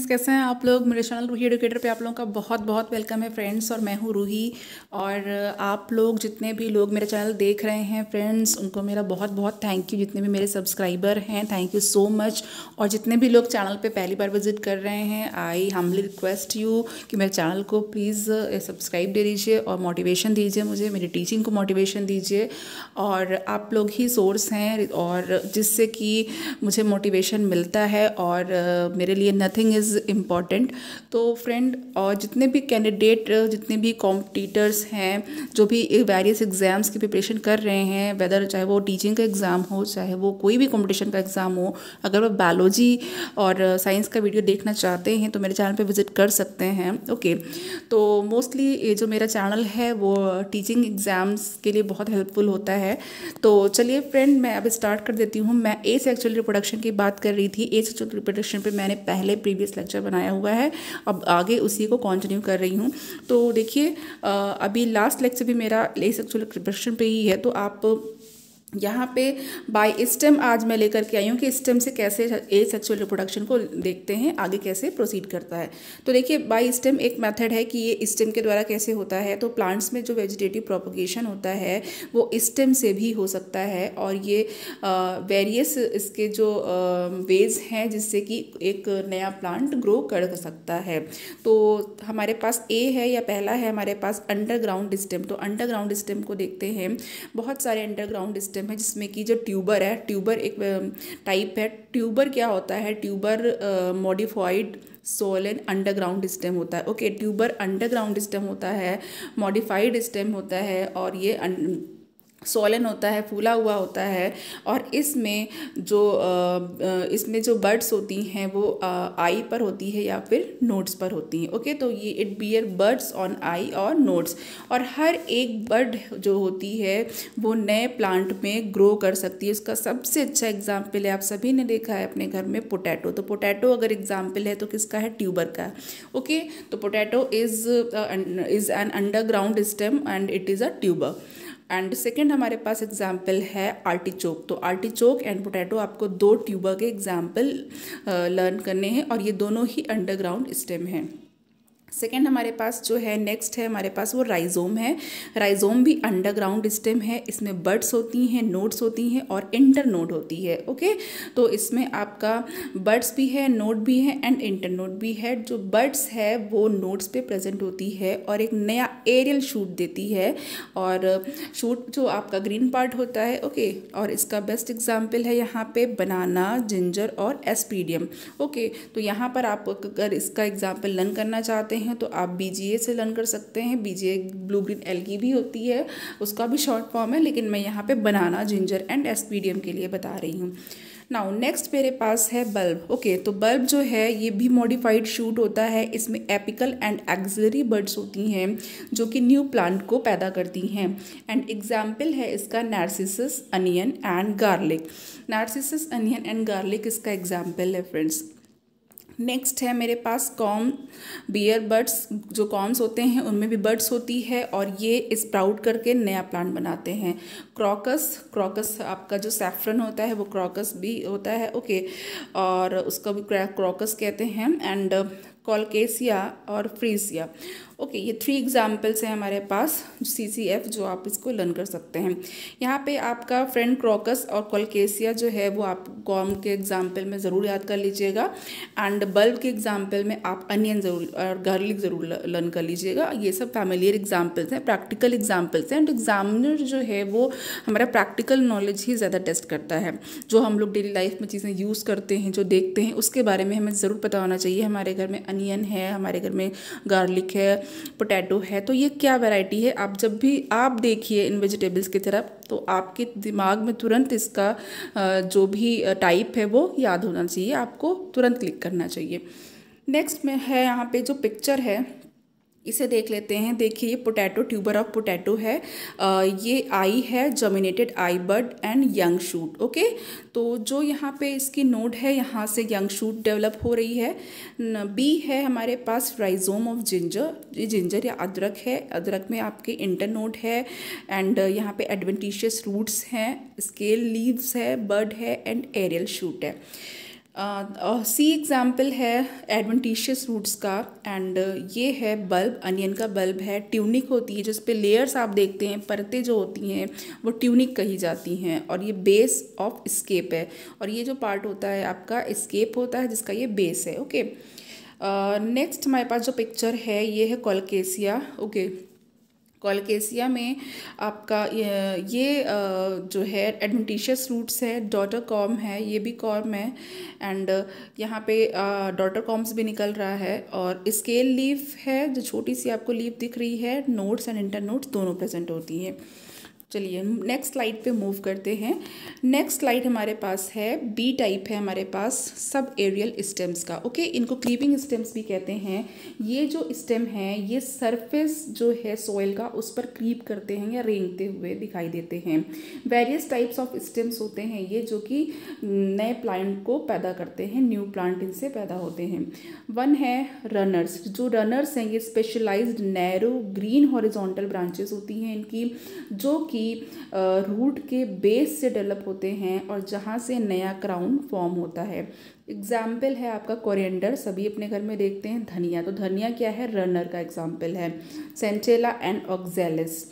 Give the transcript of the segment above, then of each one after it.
Friends, कैसे हैं आप लोग। मेरे चैनल रूही एडुकेटर पे आप लोगों का बहुत बहुत वेलकम है फ्रेंड्स। और मैं हूँ रूही। और आप लोग जितने भी लोग मेरा चैनल देख रहे हैं फ्रेंड्स, उनको मेरा बहुत बहुत थैंक यू। जितने भी मेरे सब्सक्राइबर हैं, थैंक यू सो मच। और जितने भी लोग चैनल पे पहली बार विजिट कर रहे हैं, आई हम्बली रिक्वेस्ट यू कि मेरे चैनल को प्लीज़ सब्सक्राइब दे दीजिए और मोटिवेशन दीजिए, मुझे मेरी टीचिंग को मोटिवेशन दीजिए। और आप लोग ही सोर्स हैं और जिससे कि मुझे मोटिवेशन मिलता है और मेरे लिए नथिंग इज़ इम्पॉर्टेंट। तो फ्रेंड, और जितने भी कैंडिडेट, जितने भी कॉम्पिटिटर्स हैं, जो भी वेरियस एग्ज़ाम्स की प्रिपरेशन कर रहे हैं, वेदर चाहे वो टीचिंग का एग्ज़ाम हो, चाहे वो कोई भी कंपटीशन का एग्ज़ाम हो, अगर वो बायोलॉजी और साइंस का वीडियो देखना चाहते हैं तो मेरे चैनल पे विज़िट कर सकते हैं। ओके, तो मोस्टली ये जो मेरा चैनल है वो टीचिंग एग्ज़ाम्स के लिए बहुत हेल्पफुल होता है। तो चलिए फ्रेंड, मैं अब स्टार्ट कर देती हूँ। मैं ए सेक्सुअल रिप्रोडक्शन की बात कर रही थी। ए सेक्सुअल रिप्रोडक्शन पे मैंने पहले प्रीवियस लेक्चर बनाया हुआ है, अब आगे उसी को कंटिन्यू कर रही हूँ। तो देखिए, अभी लास्ट लेक्चर भी मेरा ए सेक्सुअल रिप्रोडक्शन पे ही है। तो आप यहाँ पे बाय स्टेम आज मैं लेकर के आई हूँ कि स्टेम से कैसे ए सेक्सुअल रिप्रोडक्शन को देखते हैं, आगे कैसे प्रोसीड करता है। तो देखिए, बाय स्टेम एक मेथड है कि ये स्टेम के द्वारा कैसे होता है। तो प्लांट्स में जो वेजिटेटिव प्रोपगेशन होता है वो स्टेम से भी हो सकता है। और ये वेरियस इसके जो वेज हैं जिससे कि एक नया प्लांट ग्रो कर सकता है। तो हमारे पास ए है या पहला है हमारे पास अंडरग्राउंड स्टेम। तो अंडरग्राउंड स्टेम को देखते हैं। बहुत सारे अंडरग्राउंड स्टेम है जिसमें कि जो ट्यूबर है, ट्यूबर एक टाइप है। ट्यूबर क्या होता है? Tuber modified Solan underground stem होता है। ओके, ट्यूबर अंडरग्राउंड स्टेम होता है, मॉडिफाइड स्टेम होता है, और ये सोलन होता है, फूला हुआ होता है। और इसमें जो बर्ड्स होती हैं वो आई पर होती है या फिर नोड्स पर होती हैं। ओके, तो ये it bear buds on eye और नोड्स। और हर एक बर्ड जो होती है वो नए प्लांट में ग्रो कर सकती है। उसका सबसे अच्छा एग्जाम्पल है, आप सभी ने देखा है अपने घर में, पोटैटो। तो पोटैटो अगर एग्जाम्पल है तो किसका है? ट्यूबर का। ओके, तो potato is an underground stem and it is a tuber. And second हमारे पास एग्जाम्पल है आर्टिचोक। तो आर्टिचोक एंड पोटैटो, आपको दो ट्यूबर के एग्जाम्पल लर्न करने हैं और ये दोनों ही अंडरग्राउंड स्टेम हैं। सेकेंड हमारे पास जो है, नेक्स्ट है हमारे पास वो राइजोम है। राइजोम भी अंडरग्राउंड स्टेम है। इसमें बड्स होती हैं, नोड्स होती हैं और इंटर नोड होती है। ओके, तो इसमें आपका बड्स भी है, नोड भी है एंड इंटर नोड भी है। जो बड्स है वो नोड्स पे प्रेजेंट होती है और एक नया एरियल शूट देती है। और शूट जो आपका ग्रीन पार्ट होता है। ओके, और इसका बेस्ट एग्जाम्पल है यहाँ पे बनाना, जिंजर और एस्पीडियम। ओके, तो यहाँ पर आप अगर इसका एग्जाम्पल लर्न करना चाहते हैं तो आप बीजीए से लर्न कर सकते हैं। बीजीए ब्लू ग्रीन एल्गी भी होती है, उसका भी शॉर्ट फॉर्म है, लेकिन मैं यहाँ पे बनाना, जिंजर एंड एस्पीडियम के लिए बता रही हूँ। नाउ नेक्स्ट मेरे पास है बल्ब। ओके, तो बल्ब जो है ये भी मॉडिफाइड शूट होता है। इसमें एपिकल एंड एक्सिलरी बड्स होती हैं जो कि न्यू प्लांट को पैदा करती हैं। एंड एग्जाम्पल है इसका Narcissus, onion and garlic. Narcissus, onion and garlic इसका एग्जाम्पल है फ्रेंड्स। नेक्स्ट है मेरे पास कॉर्न, बियर बड्स। जो कॉर्न्स होते हैं उनमें भी बड्स होती है और ये स्प्राउट करके नया प्लांट बनाते हैं। क्रॉकस, क्रॉकस आपका जो सैफरन होता है वो क्रॉकस भी होता है। ओके, और उसका भी क्रॉकस कहते हैं। एंड कॉलकेसिया और फ्रीसिया। ओके, ये 3 एग्जाम्पल्स हैं हमारे पास CCF, जो आप इसको लर्न कर सकते हैं। यहाँ पे आपका फ्रेंड क्रॉकस और कॉलकेसिया जो है वो आप कॉर्न के एग्जाम्पल में ज़रूर याद कर लीजिएगा। एंड बल्ब के एग्जाम्पल में आप अनियन ज़रूर और गार्लिक ज़रूर लर्न कर लीजिएगा। ये सब फैमिलियर एग्जाम्पल्स हैं, प्रैक्टिकल एग्जाम्पल्स हैं। एंड एग्जामिनर जो है वो हमारा प्रैक्टिकल नॉलेज ही ज़्यादा टेस्ट करता है। जो हम लोग डेली लाइफ में चीज़ें यूज़ करते हैं, जो देखते हैं, उसके बारे में हमें ज़रूर पता होना चाहिए। हमारे घर में अनियन है, हमारे घर में गार्लिक है, पोटैटो है, तो ये क्या वैरायटी है। आप जब भी आप देखिए इन वेजिटेबल्स की तरफ तो आपके दिमाग में तुरंत इसका जो भी टाइप है वो याद होना चाहिए, आपको तुरंत क्लिक करना चाहिए। नेक्स्ट में है यहाँ पे जो पिक्चर है इसे देख लेते हैं। देखिए, ये पोटैटो, ट्यूबर ऑफ पोटैटो है। ये आई है, germinated eye bud and young shoot. Okay, तो जो यहाँ पे इसकी नोड है यहाँ से यंग शूट डेवलप हो रही है। बी है हमारे पास राइजोम ऑफ जिंजर। ये जिंजर या अदरक है, अदरक में आपके इंटर नोड है। एंड यहाँ पे एडवेंटिशियस रूट्स हैं, स्केल लीव्स है, बड है एंड एरियल शूट है। सी एग्जाम्पल है एडवेंटिशियस रूट्स का। एंड ये है बल्ब, अनियन का बल्ब है। ट्यूनिक होती है जिस पे लेयर्स आप देखते हैं, परतें जो होती हैं वो ट्यूनिक कही जाती हैं। और ये बेस ऑफ स्केप है, और ये जो पार्ट होता है आपका स्केप होता है जिसका ये बेस है। ओके, नेक्स्ट हमारे पास जो पिक्चर है ये है कोलकेसिया। ओके, कोलकेसिया में आपका जो है एडवेंटिशियस रूट्स है, डॉटर कॉम है, ये भी कॉम है। एंड यहाँ पे डॉटर कॉम्स भी निकल रहा है। और स्केल लीफ है, जो छोटी सी आपको लीफ दिख रही है। नोड्स एंड इंटर नोड्स दोनों प्रेजेंट होती हैं। चलिए नेक्स्ट स्लाइड पे मूव करते हैं। नेक्स्ट स्लाइड हमारे पास है बी टाइप है हमारे पास सब एरियल स्टेम्स का। ओके, इनको क्रीपिंग स्टेम्स भी कहते हैं। ये जो स्टेम है ये सरफेस जो है सॉइल का उस पर क्रीप करते हैं या रेंगते हुए दिखाई देते हैं। वेरियस टाइप्स ऑफ स्टेम्स होते हैं ये, जो कि नए प्लांट को पैदा करते हैं, न्यू प्लांट इनसे पैदा होते हैं। वन है रनर्स। जो रनर्स हैं ये specialised narrow green horizontal branches होती हैं इनकी, जो कि रूट के बेस से डेवलप होते हैं और जहाँ से नया क्राउन फॉर्म होता है। एग्जाम्पल है आपका कोरिएंडर, सभी अपने घर में देखते हैं। धनिया, तो धनिया क्या है, रनर का एग्जाम्पल है। Centella and oxalis.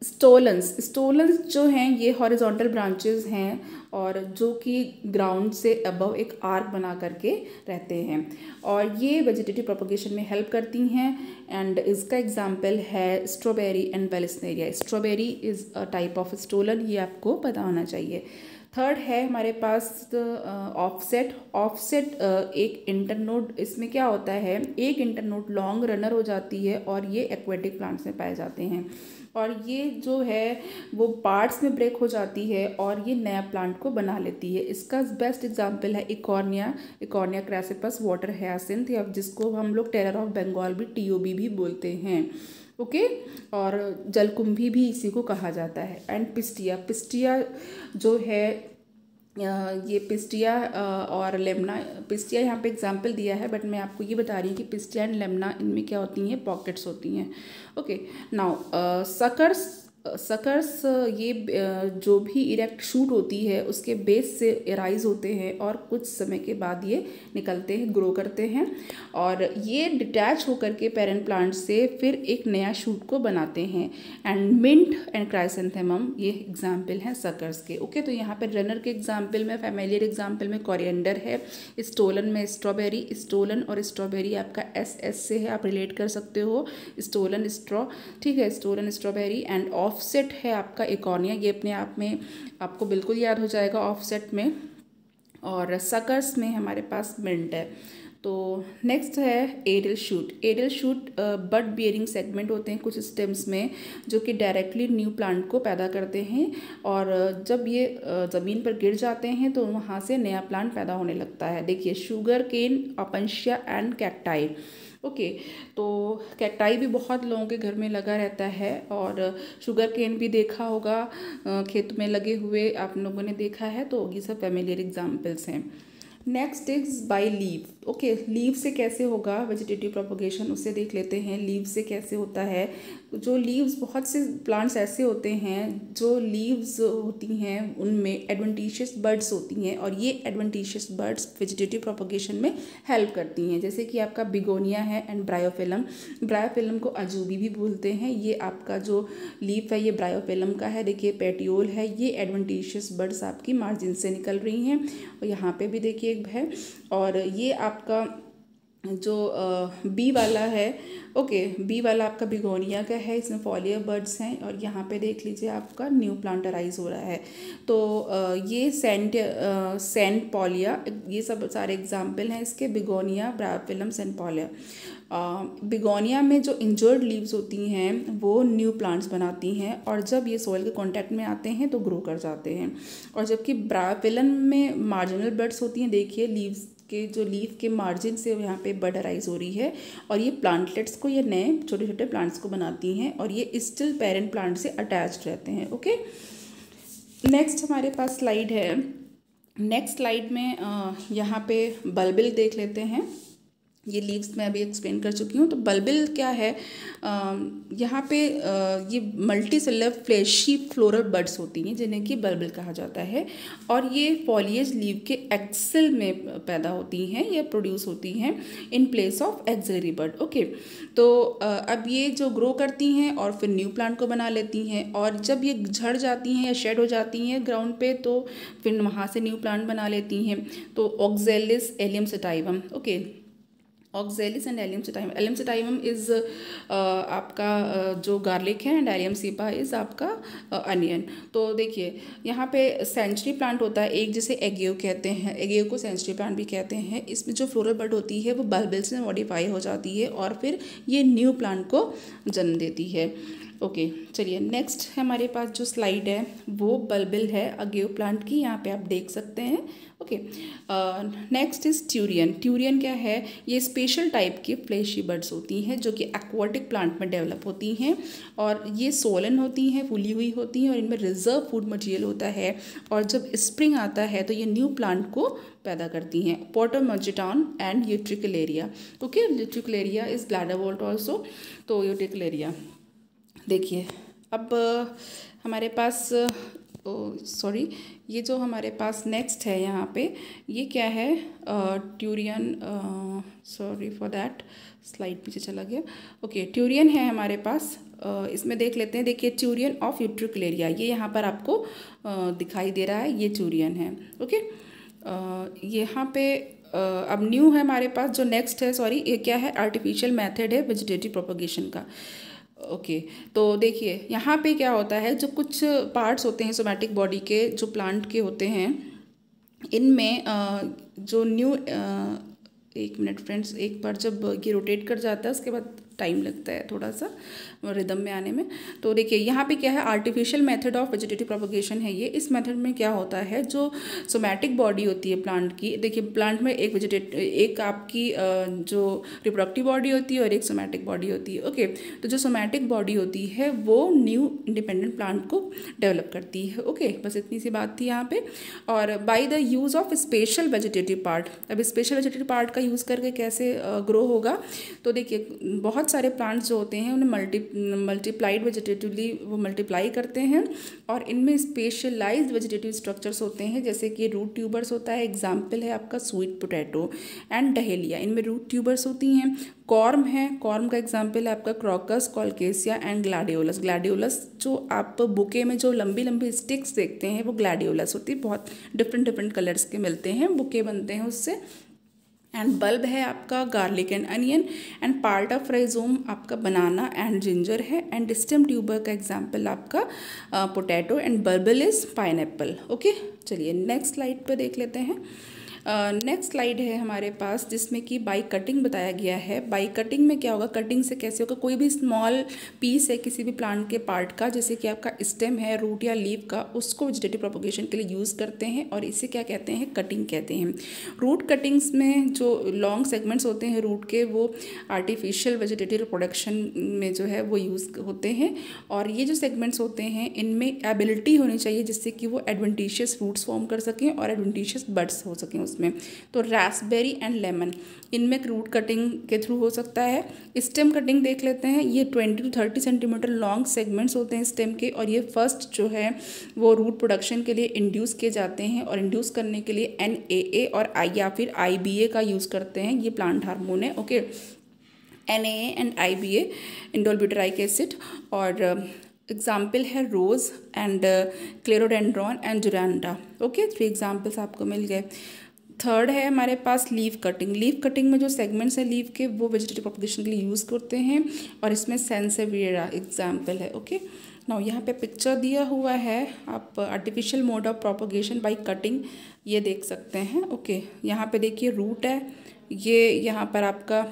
स्टोलन्स जो हैं ये हॉरिजॉन्टल ब्रांचेस हैं और जो कि ग्राउंड से अबव एक आर्क बना करके रहते हैं, और ये वेजिटेटिव प्रोपगेशन में हेल्प करती हैं। एंड इसका एग्जांपल है strawberry and vallisneria. Strawberry is a type of stolon, ये आपको पता होना चाहिए। थर्ड है हमारे पास ऑफसेट एक इंटरनोड। इसमें क्या होता है, एक इंटरनोड लॉन्ग रनर हो जाती है और ये एक्वेटिक प्लांट्स में पाए जाते हैं, और ये जो है वो पार्ट्स में ब्रेक हो जाती है और ये नया प्लांट को बना लेती है। इसका बेस्ट एग्जांपल है इकॉर्निया क्रैसिपस वाटर हयासिंथ, या जिसको हम लोग टेरर ऑफ बंगाल भी TOB भी बोलते हैं। ओके, और जलकुंभी भी इसी को कहा जाता है। एंड पिस्टिया जो है ये पिस्टिया और लेमना, पिस्टिया यहाँ पे एग्जांपल दिया है, बट मैं आपको ये बता रही हूँ कि पिस्टिया एंड लेमना इनमें क्या होती हैं, पॉकेट्स होती हैं। ओके, नाउ सकर्स ये जो भी इरेक्ट शूट होती है उसके बेस से राइज होते हैं और कुछ समय के बाद ये निकलते हैं, ग्रो करते हैं, और ये डिटैच होकर के पेरेंट प्लांट से फिर एक नया शूट को बनाते हैं। एंड मिंट एंड क्राइसेंथेमम ये एग्जाम्पल हैं सकर्स के। ओके, तो यहाँ पे रनर के एग्जाम्पल में, फैमिलियर एग्जाम्पल में कोरिएंडर है। स्टोलन में स्ट्रॉबेरी, स्टोलन और स्ट्रॉबेरी आपका SS से है, आप रिलेट कर सकते हो। स्टोलन स्ट्रॉ, ठीक है, स्टोलन स्ट्रॉबेरी। एंड ऑफसेट है आपका इकॉर्निया, ये अपने आप में आपको बिल्कुल याद हो जाएगा ऑफसेट में। और सकर्स में हमारे पास मिंट है। तो नेक्स्ट है एडल शूट बड बियरिंग सेगमेंट होते हैं कुछ स्टेम्स में, जो कि डायरेक्टली न्यू प्लांट को पैदा करते हैं, और जब ये ज़मीन पर गिर जाते हैं तो वहाँ से नया प्लांट पैदा होने लगता है। देखिए, sugar cane, opuntia and cacti. Okay, तो कैक्टाई भी बहुत लोगों के घर में लगा रहता है, और शुगर केन भी देखा होगा खेत में लगे हुए आप लोगों ने देखा है, तो ये सब फैमिलियर एग्जाम्पल्स हैं। Next is by leave. Okay, leave से कैसे होगा वेजिटेटिव प्रोपगेशन, उससे देख लेते हैं लीव से कैसे होता है। जो लीव्स, बहुत से प्लांट्स ऐसे होते हैं जो लीव्स होती हैं उनमें एडवेंटिशियस बर्ड्स होती हैं, और ये एडवेंटिशियस बर्ड्स वेजिटेटिव प्रोपगेशन में हेल्प करती हैं। जैसे कि आपका बिगोनिया है एंड ब्रायोफिलम को अजूबी भी बोलते हैं। ये आपका जो लीफ है ये ब्रायोफिलम का है। देखिए, पेटियोल है, ये एडवेंटिशियस बर्ड्स आपकी मार्जिन से निकल रही हैं, और यहाँ पे भी देखिए एक है। और ये आपका जो बी वाला है, ओके, बी वाला आपका बिगोनिया का है, इसमें फॉलियर बर्ड्स हैं, और यहाँ पे देख लीजिए आपका न्यू प्लांट अराइज हो रहा है। तो ये सेंट पॉलिया, ये सब सारे एग्जाम्पल हैं इसके, बिगोनिया, ब्रायोफिलम, सेंट पॉलिया। बिगोनिया में जो इंजर्ड लीव्स होती हैं वो न्यू प्लांट्स बनाती हैं, और जब ये सॉइल के कांटेक्ट में आते हैं तो ग्रो कर जाते हैं। और जबकि ब्रायोफिलम में मार्जिनल बर्ड्स होती हैं, देखिए लीव्स के जो लीफ के मार्जिन से यहाँ पे बड अराइज हो रही है, और ये प्लांटलेट्स को, ये नए छोटे छोटे प्लांट्स को बनाती हैं, और ये स्टिल पेरेंट प्लांट से अटैच्ड रहते हैं। ओके, नेक्स्ट हमारे पास स्लाइड है। नेक्स्ट स्लाइड में यहाँ पे बल्बिल देख लेते हैं। ये लीव्स मैं अभी एक्सप्लेन कर चुकी हूँ। तो बल्बिल क्या है, यहाँ पे ये multi cellular fleshy floral buds होती हैं जिन्हें कि बल्बिल कहा जाता है, और ये फॉलिएज लीव के एक्सेल में पैदा होती हैं या प्रोड्यूस होती हैं in place of axillary bud. Okay, तो अब ये जो ग्रो करती हैं और फिर न्यू प्लांट को बना लेती हैं, और जब ये झड़ जाती हैं या शेड हो जाती हैं ग्राउंड पे तो फिर वहाँ से न्यू प्लांट बना लेती हैं। तो oxalis allium sativum, okay, oxalis and allium sativum. Allium sativum is आपका जो गार्लिक है, एंड एलियम सीपा इज़ आपका अनियन। तो देखिए यहाँ पे सेंचुरी प्लांट होता है एक, जिसे एगियो कहते हैं, एगियो को सेंचुरी प्लांट भी कहते हैं। इसमें जो फ्लोरल बड होती है वो बल्बिल से मॉडिफाई हो जाती है और फिर ये न्यू प्लांट को जन्म देती है। ओके, चलिए नेक्स्ट हमारे पास जो स्लाइड है वो बल्बिल है अगेयो प्लांट की, यहाँ पे आप देख सकते हैं। Okay, next is ट्यूरियन। ट्यूरियन क्या है, ये स्पेशल टाइप की फ्लैशी बड्स होती हैं जो कि एक्वाटिक प्लांट में डेवलप होती हैं, और ये सोलन होती हैं, फूली हुई होती हैं, और इनमें रिजर्व फूड मटेरियल होता है, और जब स्प्रिंग आता है तो ये न्यू प्लांट को पैदा करती हैं। Potamogeton and utricularia. Okay, utricularia is bladderwort also. तो यूट्रिकुलेरिया देखिए, अब हमारे पास सॉरी, ये जो हमारे पास नेक्स्ट है यहाँ पे, ये क्या है, ट्यूरियन, सॉरी फॉर दैट, स्लाइड पीछे चला गया। ओके, ट्यूरियन है हमारे पास, इसमें देख लेते हैं। देखिए, ट्यूरियन ऑफ यूट्रिकुलेरिया, ये यहाँ पर आपको दिखाई दे रहा है, ये ट्यूरियन है। ओके, यहाँ पे अब न्यू है हमारे पास जो नेक्स्ट है, सॉरी, ये क्या है, आर्टिफिशियल मेथड है वेजिटेटिव प्रोपगेशन का। ओके, तो देखिए यहाँ पे क्या होता है, जो कुछ पार्ट्स होते हैं सोमैटिक बॉडी के जो प्लांट के होते हैं, इनमें जो न्यू, एक मिनट फ्रेंड्स, एक बार जब ये रोटेट कर जाता है उसके बाद टाइम लगता है थोड़ा सा रिदम में आने में। तो देखिए यहाँ पे क्या है, artificial method of vegetative propagation है ये। इस मेथड में क्या होता है, जो सोमैटिक बॉडी होती है प्लांट की, देखिए प्लांट में एक आपकी जो रिप्रोडक्टिव बॉडी होती है और एक सोमैटिक बॉडी होती है। ओके, तो जो सोमैटिक बॉडी होती है वो न्यू इंडिपेंडेंट प्लांट को डेवलप करती है। ओके, बस इतनी सी बात थी यहाँ पे। और by the use of special vegetative part, अब स्पेशल वेजिटेटिव पार्ट का यूज़ करके कैसे ग्रो होगा, तो देखिए बहुत सारे प्लांट्स जो होते हैं उन्हें मल्टीप्लाइड वेजिटेटिवली वो मल्टीप्लाई करते हैं, और इनमें स्पेशलाइज्ड वेजिटेटिव स्ट्रक्चर्स होते हैं, जैसे कि रूट ट्यूबर्स होता है, एग्जाम्पल है आपका स्वीट पोटैटो एंड डहेलिया, इनमें रूट ट्यूबर्स होती हैं। कॉर्म है, कॉर्म का एग्जाम्पल है आपका क्रॉकस, कॉलकेसिया एंड ग्लैडियोलस। ग्लैडियोलस जो आप बुके में जो लंबी लंबी स्टिक्स देखते हैं वो ग्लैडियोलस होती है, बहुत डिफरेंट कलर्स के मिलते हैं, बुके बनते हैं उससे। एंड बल्ब है आपका garlic and onion, and part of rhizome आपका बनाना एंड जिंजर है, एंड स्टेम ट्यूबर का एग्जाम्पल आपका potato, and bulbil is pineapple. Okay, चलिए नेक्स्ट स्लाइड पर देख लेते हैं। नेक्स्ट स्लाइड है हमारे पास जिसमें कि बाई कटिंग बताया गया है। बाई कटिंग में क्या होगा, कटिंग से कैसे होगा, कोई भी स्मॉल पीस है किसी भी प्लांट के पार्ट का, जैसे कि आपका स्टेम है, रूट या लीव का, उसको वेजिटेटिव प्रोपगेशन के लिए यूज़ करते हैं, और इसे क्या कहते हैं, कटिंग कहते हैं। रूट कटिंग्स में जो लॉन्ग सेगमेंट्स होते हैं रूट के, वो आर्टिफिशियल वेजिटेटिव प्रोडक्शन में जो है वो यूज़ होते हैं, और ये जो सेगमेंट्स होते हैं इनमें एबिलिटी होनी चाहिए जिससे कि वो एडवेंटिशियस रूट्स फॉर्म कर सकें और एडवेंटिशियस बड्स हो सकें उसमें। तो रास्पबेरी एंड लेमन, इनमें रूट कटिंग के थ्रू हो सकता है। स्टेम कटिंग देख लेते हैं, ये 20 to 30 सेंटीमीटर लॉन्ग सेगमेंट्स होते हैं स्टेम के, और ये फर्स्ट जो है वो रूट प्रोडक्शन के लिए इंड्यूस किए जाते हैं, और इंड्यूस करने के लिए NAA और I या फिर IBA का यूज़ करते हैं, ये प्लांट हार्मोन है। Okay, NAA and IBA, indole butyric acid, और एग्जाम्पल है rose and clerodendron and duranta. Okay, 3 examples आपको मिल गए। थर्ड है हमारे पास लीव कटिंग। लीव कटिंग में जो सेगमेंट्स हैं लीव के वो वेजिटेटिव प्रोपगेशन के लिए यूज़ करते हैं, और इसमें सेंसेवियरा एग्जाम्पल है। ओके, नाउ यहाँ पे पिक्चर दिया हुआ है, आप artificial mode of propagation by cutting ये देख सकते हैं। ओके, यहाँ पे देखिए रूट है, ये यहाँ पर आपका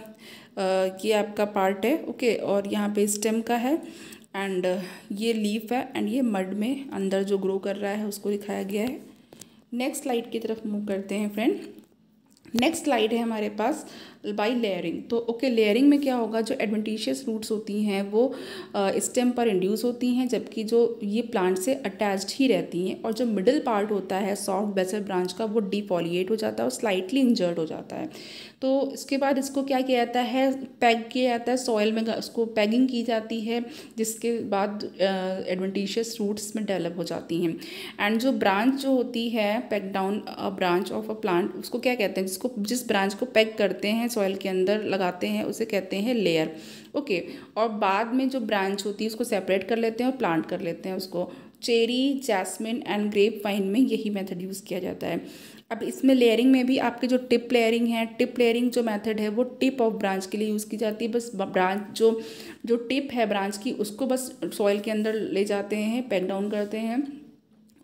ये आपका पार्ट है। ओके, और यहाँ पे स्टेम का है, एंड ये लीफ है, एंड ये मड में अंदर जो ग्रो कर रहा है उसको दिखाया गया है। नेक्स्ट स्लाइड की तरफ मूव करते हैं फ्रेंड। नेक्स्ट स्लाइड है हमारे पास बाई लेयरिंग। तो ओके, लेयरिंग में क्या होगा, जो एडवेंटिशियस रूट्स होती हैं वो स्टेम पर इंड्यूस होती हैं, जबकि जो ये प्लांट से अटैच्ड ही रहती हैं, और जो मिडिल पार्ट होता है सॉफ्ट बेसल ब्रांच का वो डिफोलिएट हो जाता है और स्लाइटली इंजर्ड हो जाता है। तो इसके बाद इसको क्या किया जाता है, पैग किया जाता है सॉइल में, उसको पैगिंग की जाती है, जिसके बाद एडवेंटिशियस रूट्स में डेवलप हो जाती हैं। एंड जो ब्रांच जो होती है, peg down branch of a plant, उसको क्या कहते हैं, जिस ब्रांच को पैग करते हैं सॉइल के अंदर लगाते हैं उसे कहते हैं लेयर। ओके, और बाद में जो ब्रांच होती है उसको सेपरेट कर लेते हैं और प्लांट कर लेते हैं उसको। Cherry, jasmine and grape vine में यही मेथड यूज़ किया जाता है। अब इसमें लेयरिंग में भी आपके जो टिप लेयरिंग है, टिप लेयरिंग जो मेथड है वो टिप ऑफ ब्रांच के लिए यूज़ की जाती है। बस ब्रांच जो टिप है ब्रांच की उसको बस सॉइल के अंदर ले जाते हैं, पैक डाउन करते हैं,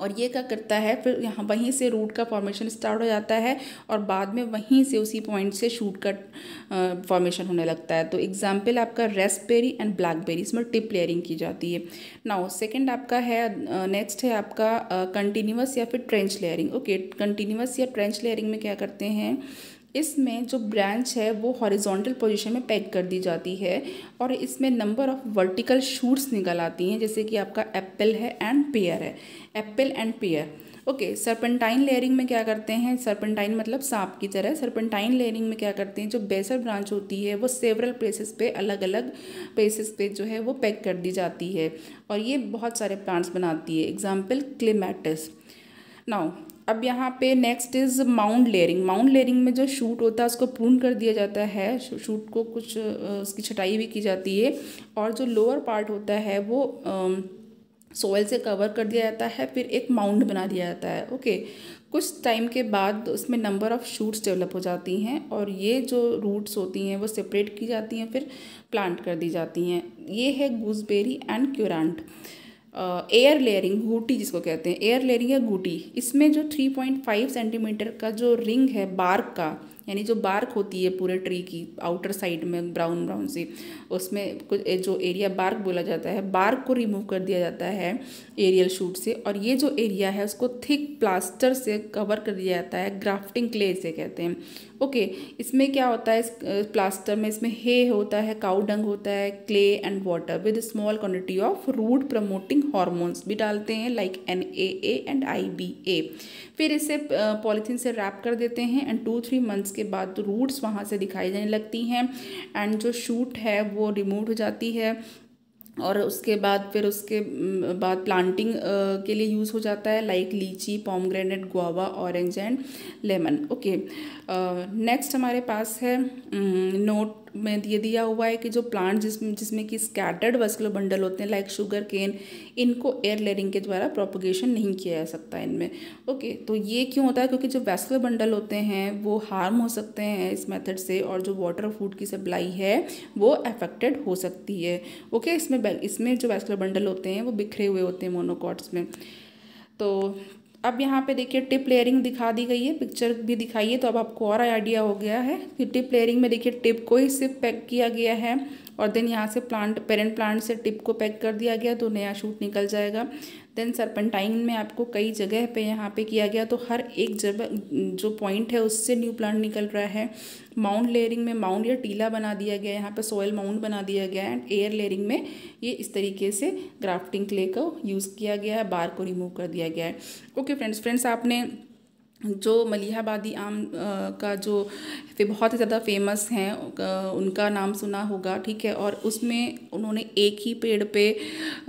और ये क्या करता है, फिर यहाँ वहीं से रूट का फॉर्मेशन स्टार्ट हो जाता है और बाद में वहीं से उसी पॉइंट से शूट का फॉर्मेशन होने लगता है। तो एग्जाम्पल आपका रेस्पबेरी एंड ब्लैकबेरी, इसमें टिप लेयरिंग की जाती है। नाउ सेकंड आपका है, नेक्स्ट है आपका कंटिन्यूअस या फिर ट्रेंच लेयरिंग। ओके, कंटिन्यूअस या ट्रेंच लेयरिंग में क्या करते हैं, इसमें जो ब्रांच है वो हॉरिजॉन्टल पोजीशन में पैक कर दी जाती है और इसमें नंबर ऑफ वर्टिकल शूट्स निकल आती हैं, जैसे कि आपका एप्पल है एंड पेयर है, Apple and pair. Okay, serpentine layering में क्या करते हैं, सर्पेंटाइन मतलब सांप की तरह, सर्पेंटाइन लेयरिंग में क्या करते हैं, जो बेसल ब्रांच होती है वो सेवरल प्लेसेस पे, अलग अलग प्लेसेस पे जो है वो पैक कर दी जाती है और ये बहुत सारे प्लांट्स बनाती है। Example clematis. नाउ अब यहाँ पे next is mound layering. Mound layering में जो शूट होता है उसको प्रून कर दिया जाता है, शूट को कुछ उसकी छटाई भी की जाती है और जो लोअर पार्ट होता है वो सॉइल से कवर कर दिया जाता है, फिर एक माउंड बना दिया जाता है। ओके, कुछ टाइम के बाद उसमें नंबर ऑफ शूट्स डेवलप हो जाती हैं और ये जो रूट्स होती हैं वो सेपरेट की जाती हैं, फिर प्लांट कर दी जाती हैं। ये है गूसबेरी एंड क्यूरांट। एयर लेयरिंग, गूटी जिसको कहते हैं, एयर लेयरिंग या गूटी, इसमें जो 3.5 सेंटीमीटर का जो रिंग है बार्क का, यानी जो बार्क होती है पूरे ट्री की आउटर साइड में ब्राउन ब्राउन सी, उसमें कुछ जो एरिया बार्क बोला जाता है, बार्क को रिमूव कर दिया जाता है एरियल शूट से और ये जो एरिया है उसको थिक प्लास्टर से कवर कर दिया जाता है, ग्राफ्टिंग क्ले से कहते हैं। ओके, इसमें क्या होता है, इस प्लास्टर में इसमें हे होता है, काऊ डंग होता है, clay and water with small quantity of root promoting hormones भी डालते हैं लाइक NAA एंड IBA। फिर इसे पॉलीथीन से रैप कर देते हैं एंड 2-3 मंथ्स के बाद रूट्स वहाँ से दिखाई देने लगती हैं एंड जो शूट है वो रिमूव हो जाती है और उसके बाद फिर उसके बाद प्लांटिंग के लिए यूज़ हो जाता है लाइक लीची, pomegranate, guava, orange and lemon. Okay, next हमारे पास है नोट में ये दिया हुआ है कि जो प्लांट जिसमें कि स्कैटर्ड वस्कुलर बंडल होते हैं लाइक शुगर केन, इनको एयर लेयरिंग के द्वारा प्रोपगेशन नहीं किया जा सकता इनमें। ओके, तो ये क्यों होता है, क्योंकि जो वैस्कुलर बंडल होते हैं वो हार्म हो सकते हैं इस मेथड से और जो वाटर फूड की सप्लाई है वो अफेक्टेड हो सकती है। ओके, इसमें जो वैस्कुलर बंडल होते हैं वो बिखरे हुए होते हैं मोनोकॉट्स में। तो अब यहाँ पे देखिए टिप लेयरिंग दिखा दी गई है, पिक्चर भी दिखाई है, तो अब आपको और आइडिया हो गया है कि टिप लेयरिंग में देखिए टिप को ही सिर्फ पैक किया गया है और देन यहाँ से पेरेंट प्लांट से टिप को पैक कर दिया गया तो नया शूट निकल जाएगा। देन सर्पेंटाइन में आपको कई जगह पे यहाँ पे किया गया तो हर एक जगह जो पॉइंट है उससे न्यू प्लांट निकल रहा है। माउंड लेयरिंग में माउंड या टीला बना दिया गया है, यहाँ पे सॉइल माउंड बना दिया गया है एंड एयर लेयरिंग में ये इस तरीके से ग्राफ्टिंग क्ले को यूज़ किया गया है, बार को रिमूव कर दिया गया है। ओके फ्रेंड्स, आपने जो मलिहाबादी आम का जो बहुत ही ज़्यादा फेमस हैं उनका नाम सुना होगा, ठीक है, और उसमें उन्होंने एक ही पेड़ पे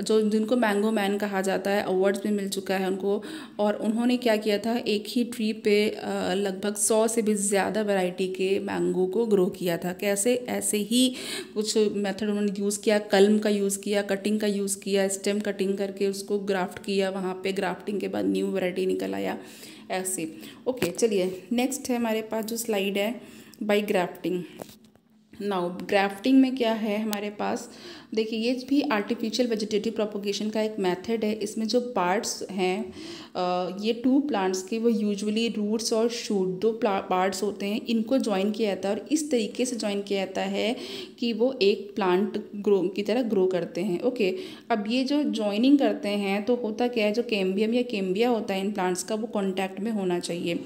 जिनको मैंगो मैन कहा जाता है, अवार्ड्स भी मिल चुका है उनको, और उन्होंने क्या किया था, एक ही ट्री पे लगभग 100 से भी ज़्यादा वैरायटी के मैंगो को ग्रो किया था। कैसे, ऐसे ही कुछ मेथड उन्होंने यूज़ किया, कलम का यूज़ किया, कटिंग का यूज़ किया, स्टेम कटिंग करके उसको ग्राफ्ट किया, वहाँ पे ग्राफ्टिंग के बाद न्यू वैरायटी निकल आया ऐसे। ओके, चलिए नेक्स्ट है हमारे पास जो स्लाइड है बाय ग्राफ्टिंग। नाउ ग्राफ्टिंग में क्या है हमारे पास, देखिए ये भी आर्टिफिशियल वेजिटेटिव प्रोपोगेशन का एक मेथड है। इसमें जो पार्ट्स हैं ये 2 प्लांट्स के वो यूजुअली रूट्स और शूट 2 पार्ट्स होते हैं, इनको ज्वाइन किया जाता है और इस तरीके से ज्वाइन किया जाता है कि वो एक प्लांट ग्रो की तरह ग्रो करते हैं। ओके, अब ये जो ज्वाइनिंग करते हैं तो होता क्या है, जो कैम्बियम या कैम्बिया होता है इन प्लांट्स का वो कॉन्टैक्ट में होना चाहिए।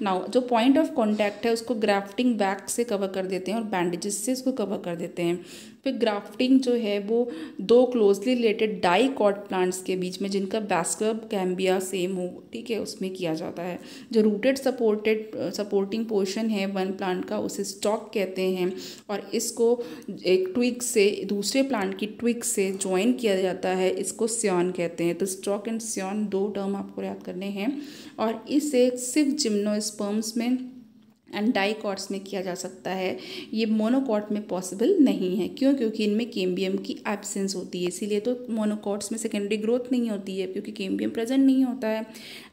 नाउ जो पॉइंट ऑफ कॉन्टैक्ट है उसको ग्राफ्टिंग वैक्स से कवर कर देते हैं और बैंडेजेस जिससे इसको कवर कर देते हैं। फिर ग्राफ्टिंग जो है वो दो क्लोजली रिलेटेड डाइकॉट प्लांट्स के बीच में जिनका वैस्कुलर कैम्बिया सेम हो, ठीक है, उसमें किया जाता है। जो रूटेड सपोर्टिंग पोर्शन है वन प्लांट का उसे स्टॉक कहते हैं, और इसको एक ट्विग से दूसरे प्लांट की ट्विग से ज्वाइन किया जाता है, इसको स्योन कहते हैं। तो स्टॉक एंड स्योन दो टर्म आपको याद करने हैं, और इसे सिर्फ जिम्नोस्पर्म्स में एंड डाइकॉट्स में किया जा सकता है। ये मोनोकॉट में पॉसिबल नहीं है। क्यों? क्योंकि इनमें कैम्बियम की एब्सेंस होती है, इसीलिए तो मोनोकॉट्स में सेकेंडरी ग्रोथ नहीं होती है, क्योंकि कैम्बियम प्रेजेंट नहीं होता है।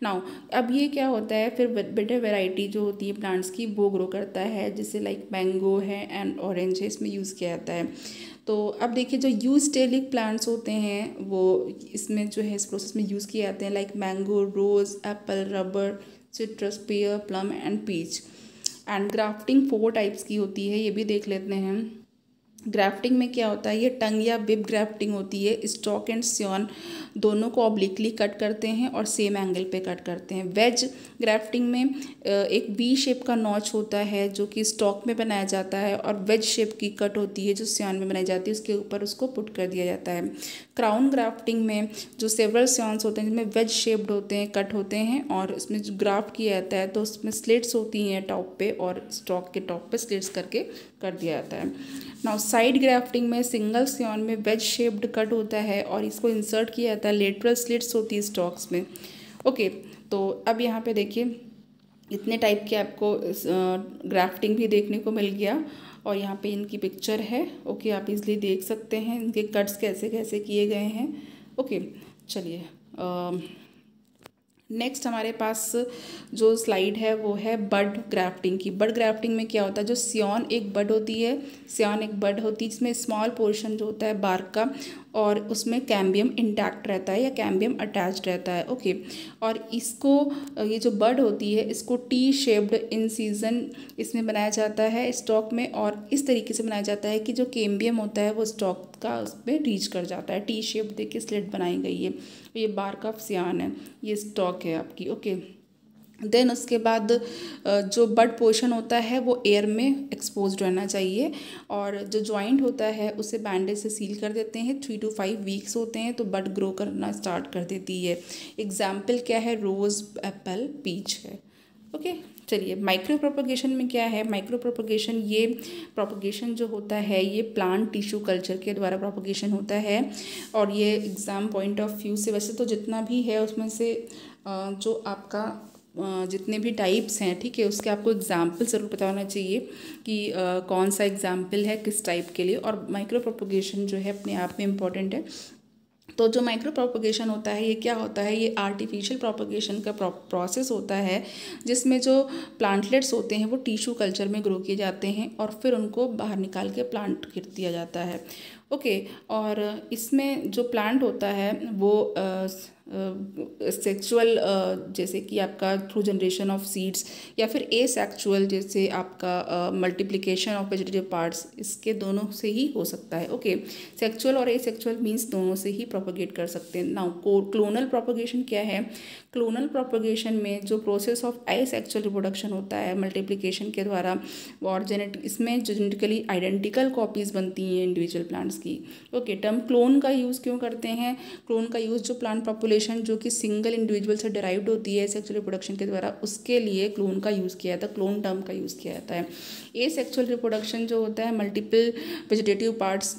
नाउ अब ये क्या होता है, फिर बेटर वेराइटी जो होती है प्लांट्स की वो ग्रो करता है, जैसे लाइक मैंगो है एंड ऑरेंज है, इसमें यूज़ किया जाता है। तो अब देखिए जो यूस्टेलिक प्लांट्स होते हैं वो इसमें जो है इस प्रोसेस में यूज़ किए जाते हैं, like mango, rose, apple, rubber, citrus, pear, plum and peach. And grafting 4 types की होती है, ये भी देख लेते हैं। ग्राफ्टिंग में क्या होता है, ये टंग या बिब ग्राफ्टिंग होती है। स्टॉक एंड स्योन दोनों को ऑब्लिकली कट करते हैं और सेम एंगल पे कट करते हैं। वेज ग्राफ्टिंग में एक वी शेप का नॉच होता है जो कि स्टॉक में बनाया जाता है, और वेज शेप की कट होती है जो स्योन में बनाई जाती है, उसके ऊपर उसको पुट कर दिया जाता है। क्राउन ग्राफ्टिंग में जो सेवरल स्योन्स होते हैं जिनमें वेज शेप्ड होते हैं, कट होते हैं, और उसमें जो ग्राफ्ट किया जाता है तो उसमें स्लिट्स होती हैं टॉप पे, और स्टॉक के टॉप पे स्लिट्स करके कर दिया जाता है। नाउ साइड ग्राफ्टिंग में सिंगल स्योन में वेज शेप्ड कट होता है और इसको इंसर्ट किया जाता है, लेटरल स्लिट्स होती है स्टॉक्स में। ओके, तो अब यहाँ पे देखिए इतने टाइप के आपको ग्राफ्टिंग भी देखने को मिल गया, और यहाँ पे इनकी पिक्चर है। ओके, आप इजली देख सकते हैं इनके कट्स कैसे कैसे किए गए हैं। ओके, चलिए नेक्स्ट हमारे पास जो स्लाइड है वो है बड ग्राफ्टिंग की। बड ग्राफ्टिंग में क्या होता है, जो सियॉन एक बड होती है, सियॉन एक बड होती है जिसमें स्मॉल पोर्शन जो होता है बार्क का, और उसमें कैम्बियम इंटैक्ट रहता है या कैम्बियम अटैच्ड रहता है। ओके, और इसको ये जो बड होती है इसको टी शेप्ड इन सीजन इसमें बनाया जाता है स्टॉक में, और इस तरीके से बनाया जाता है कि जो कैम्बियम होता है वो स्टॉक का उसमें रीच कर जाता है। टी शेप्ड देखिए स्लिट बनाई गई है, ये बार्क ऑफ सियान है, ये स्टॉक है आपकी। ओके, देन उसके बाद जो बड पोर्शन होता है वो एयर में एक्सपोज्ड रहना चाहिए, और जो जॉइंट होता है उसे बैंडेज से सील कर देते हैं। 3 to 5 वीक्स होते हैं तो बड ग्रो करना स्टार्ट कर देती है। एग्जाम्पल क्या है, रोज़, एप्पल, पीच है। ओके, चलिए माइक्रो प्रोपगेशन में क्या है। माइक्रो प्रोपगेशन, ये प्रोपगेशन जो होता है ये प्लांट टिश्यू कल्चर के द्वारा प्रोपगेशन होता है, और ये एग्ज़ाम पॉइंट ऑफ व्यू से वैसे तो जितना भी है उसमें से जो आपका जितने भी टाइप्स हैं, ठीक है, उसके आपको एग्जाम्पल ज़रूर पता होना चाहिए कि कौन सा एग्जाम्पल है किस टाइप के लिए, और माइक्रो प्रोपगेशन जो है अपने आप में इम्पॉर्टेंट है। तो जो माइक्रो प्रोपगेशन होता है ये क्या होता है, ये आर्टिफिशियल प्रोपगेशन का प्रोसेस होता है जिसमें जो प्लांटलेट्स होते हैं वो टिश्यू कल्चर में ग्रो किए जाते हैं और फिर उनको बाहर निकाल के प्लांट कर दिया जाता है। ओके, और इसमें जो प्लांट होता है वो सेक्सुअल जैसे कि आपका थ्रू जनरेशन ऑफ सीड्स, या फिर ए सेक्चुअल जैसे आपका मल्टीप्लिकेशन ऑफ वेजिटेटिव पार्ट्स, इसके दोनों से ही हो सकता है। ओके, सेक्चुअल और ए सेक्चुअल मीन्स दोनों से ही प्रोपगेट कर सकते हैं। नाउ क्लोनल प्रोपगेशन क्या है। क्लोनल प्रोपगेशन में जो process of A sexual reproduction होता है मल्टीप्लिकेशन के द्वारा, और इसमें जेनेटिकली आइडेंटिकल कॉपीज़ बनती हैं इंडिविजुअल प्लांट्स की। ओके, टर्म क्लोन का यूज़ क्यों करते हैं। क्लोन का यूज़ जो प्लांट पॉपुलेशन जो कि सिंगल इंडिविजुअल से डिराइव्ड होती है सेक्सुअल रिप्रोडक्शन के द्वारा, उसके लिए क्लोन का यूज़ किया जाता है, क्लोन टर्म का यूज़ किया जाता है। ए सेक्सुअल रिप्रोडक्शन जो होता है मल्टीपल वेजिटेटिव पार्ट्स,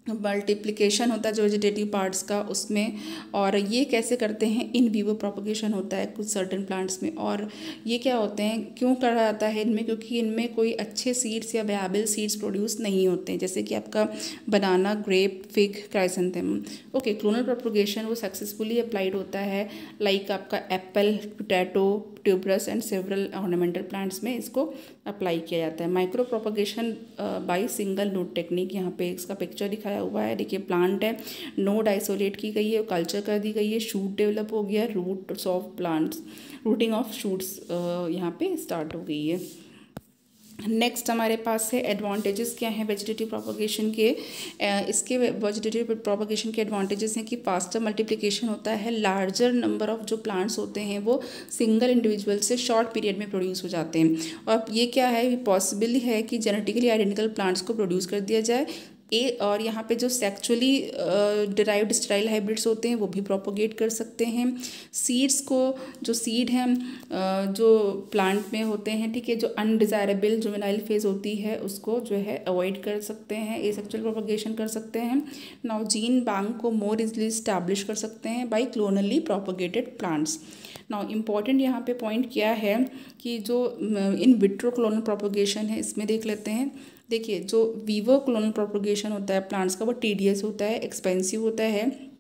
मल्टीप्लिकेशन होता है जो वेजिटेटिव पार्ट्स का उसमें, और ये कैसे करते हैं, इन विवो प्रोपगेशन होता है कुछ सर्टेन प्लांट्स में। और ये क्या होते हैं, क्यों करा जाता है इनमें, क्योंकि इनमें कोई अच्छे सीड्स या वायबल सीड्स प्रोड्यूस नहीं होते हैं, जैसे कि आपका banana, grape, fig, chrysanthemum. Okay, clonal propagation वो सक्सेसफुली अप्लाइड होता है, लाइक आपका apple, potato, tuberous and several ornamental plants में इसको अप्लाई किया जाता है। Micro propagation by single node technique, यहाँ पे इसका पिक्चर दिखाया हुआ है, देखिए प्लांट है, नोड आइसोलेट की गई है, कल्चर कर दी गई है, शूट डेवलप हो गया, roots of plants, rooting of shoots यहाँ पे स्टार्ट हो गई है। नेक्स्ट हमारे पास है एडवांटेजेस क्या हैं वेजिटेटिव प्रोपगेशन के। इसके वेजिटेटिव प्रोपगेशन के एडवांटेजेस हैं कि फास्टर मल्टीप्लिकेशन होता है, लार्जर नंबर ऑफ जो प्लांट्स होते हैं वो सिंगल इंडिविजुअल से शॉर्ट पीरियड में प्रोड्यूस हो जाते हैं। और ये क्या है, पॉसिबल है कि जेनेटिकली आइडेंटिकल प्लांट्स को प्रोड्यूस कर दिया जाए। और यहाँ पे जो सेक्चुअली डिराइव्ड स्टेराइल हाइब्रिड्स होते हैं वो भी प्रोपोगेट कर सकते हैं। सीड्स को, जो सीड हैं जो प्लांट में होते हैं, ठीक है, जो अनडिज़ायरेबल जुवेनाइल फेज होती है उसको जो है अवॉइड कर सकते हैं, एसेक्सुअल प्रोपोगेशन कर सकते हैं। नाउ जीन बैंक को मोर इजली स्टैब्लिश कर सकते हैं by clonally propagated plants. Now important यहाँ पे पॉइंट क्या है कि जो इन विट्रो क्लोनल प्रोपोगेशन है इसमें देख लेते हैं। देखिए, जो वीवो क्लोनल प्रोपोगेशन होता है प्लांट्स का वो टीडियस होता है, एक्सपेंसिव होता है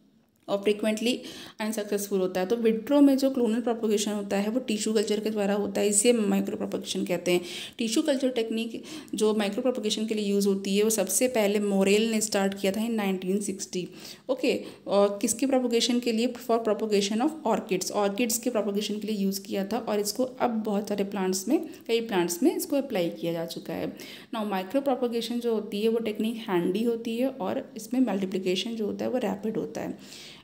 और फ्रिक्वेंटली अनसक्सेसफुल होता है। तो विट्रो में जो क्लोनल प्रोपोगेशन होता है वो टिश्यू कल्चर के द्वारा होता है, इसे माइक्रो प्रोपोगेशन कहते हैं। टिश्यू कल्चर टेक्निक जो माइक्रो प्रोपोगेशन के लिए यूज़ होती है वो सबसे पहले मोरेल ने स्टार्ट किया था इन 1960। ओके, और किसके प्रोपोगेशन के लिए, फॉर प्रोपोगेशन ऑफ ऑर्किड्स के प्रोपोगेशन के लिए यूज़ किया था और इसको अब बहुत सारे प्लांट्स में, कई प्लांट्स में इसको अप्लाई किया जा चुका है। नाउ माइक्रो प्रोपोगेशन जो होती है वो टेक्निक हैंडी होती है और इसमें मल्टीप्लिकेशन जो होता है वो रैपिड होता है।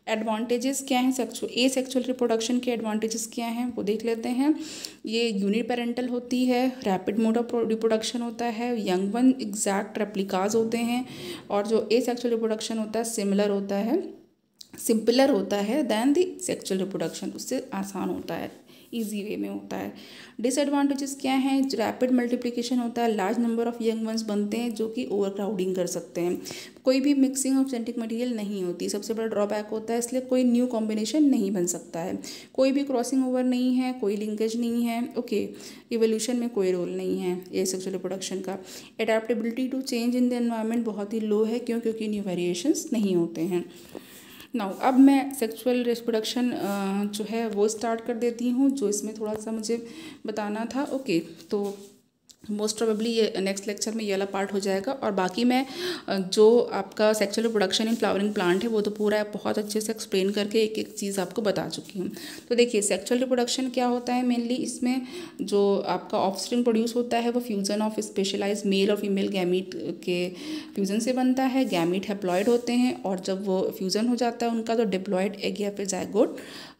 एडवांटेजेस क्या हैं सेक्सुअल रिप्रोडक्शन के एडवांटेजेस क्या हैं वो देख लेते हैं। ये यूनिपेरेंटल होती है, रैपिड मोड ऑफ रिप्रोडक्शन होता है, यंग वन एग्जैक्ट रेप्लिकाज होते हैं और जो एसेक्सुअल रिप्रोडक्शन होता है सिंपलर होता है दैन द सेक्सुअल रिप्रोडक्शन, उससे आसान होता है, ईजी वे में होता है। डिसएडवांटेजेस क्या हैं, रैपिड मल्टीप्लिकेशन होता है, large number of young ones बनते हैं जो कि ओवर क्राउडिंग कर सकते हैं, कोई भी मिक्सिंग ऑफ जेनेटिक मटेरियल नहीं होती, सबसे बड़ा ड्रॉबैक होता है, इसलिए कोई न्यू कॉम्बिनेशन नहीं बन सकता है, कोई भी क्रॉसिंग ओवर नहीं है, कोई लिंकेज नहीं है। ओके, इवोल्यूशन में कोई रोल नहीं है एसेक्सुअल रिप्रोडक्शन का। Adaptability to change in the environment बहुत ही लो है, क्योंकि न्यू वेरिएशंस नहीं होते हैं। नाउ अब मैं सेक्सुअल रिप्रोडक्शन जो है वो स्टार्ट कर देती हूँ, जो इसमें थोड़ा सा मुझे बताना था। ओके, तो मोस्ट प्रोबेबली ये नेक्स्ट लेक्चर में ये वाला पार्ट हो जाएगा और बाकी मैं जो आपका sexual reproduction in flowering plant है वो तो पूरा बहुत अच्छे से एक्सप्लेन करके एक एक चीज़ आपको बता चुकी हूँ। तो देखिए, सेक्सुअल रिप्रोडक्शन क्या होता है, मेनली इसमें जो आपका ऑफस्प्रिंग प्रोड्यूस होता है वो फ्यूज़न ऑफ स्पेशलाइज मेल और फीमेल गैमीट के फ्यूज़न से बनता है। गैमीट हैप्लॉइड होते हैं और जब वो फ्यूज़न हो जाता है उनका तो डिप्लॉइड एग या फिर जायगोट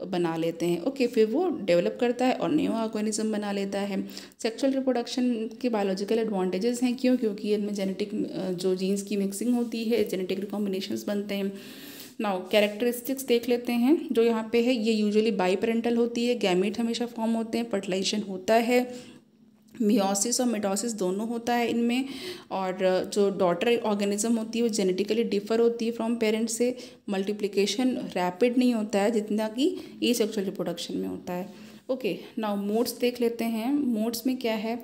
बना लेते हैं। ओके, फिर वो डेवलप करता है और न्यू ऑर्गेनिज्म बना लेता है। सेक्सुअल रिप्रोडक्शन के बायोलॉजिकल एडवांटेजेस हैं, क्योंकि इनमें जेनेटिक जो जीन्स की मिक्सिंग होती है, जेनेटिक रिकॉम्बिनेशंस बनते हैं। नाउ कैरेक्टरिस्टिक्स देख लेते हैं जो यहाँ पे है। ये यूजुअली बाई पेरेंटल होती है, गैमीट हमेशा फॉर्म होते हैं, फर्टिलाइजेशन होता है, मियोसिस और मिटोसिस दोनों होता है इनमें, और जो डॉटर ऑर्गेनिज्म होती है वो जेनेटिकली डिफर होती है फ्रॉम पेरेंट से। मल्टीप्लिकेशन रैपिड नहीं होता है जितना कि एसेक्सुअल रिप्रोडक्शन में होता है। ओके, नाउ मोड्स देख लेते हैं। मोड्स में क्या है,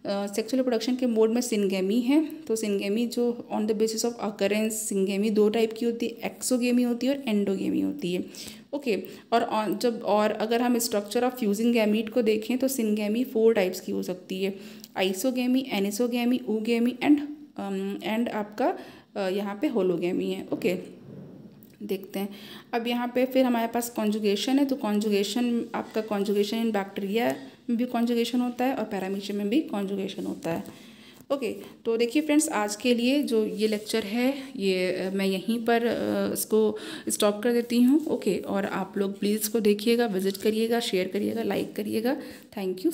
सेक्सुअल रिप्रोडक्शन के मोड में सिंगेमी है। तो सिंगेमी जो on the basis of occurrence, syngamy दो टाइप की होती है, एक्सोगेमी होती है और एंडोगेमी होती है। ओके, और अगर हम स्ट्रक्चर ऑफ फ्यूजिंग गैमीट को देखें तो सिंगेमी 4 टाइप्स की हो सकती है, आइसोगेमी, एनिसोगेमी, ऊगेमी एंड आपका यहाँ पे होलोगेमी है। ओके, देखते हैं अब यहाँ पे फिर हमारे पास कॉन्जुगेशन है। तो कॉन्जुगेशन इन बैक्टीरिया में भी कॉन्जुगेशन होता है और पैरामीशियम में भी कॉन्जुगेशन होता है। ओके, तो देखिए फ्रेंड्स, आज के लिए जो ये लेक्चर है ये मैं यहीं पर इसको स्टॉप कर देती हूँ। ओके, और आप लोग प्लीज़ इसको देखिएगा, विजिट करिएगा, शेयर करिएगा, लाइक करिएगा। Thank you.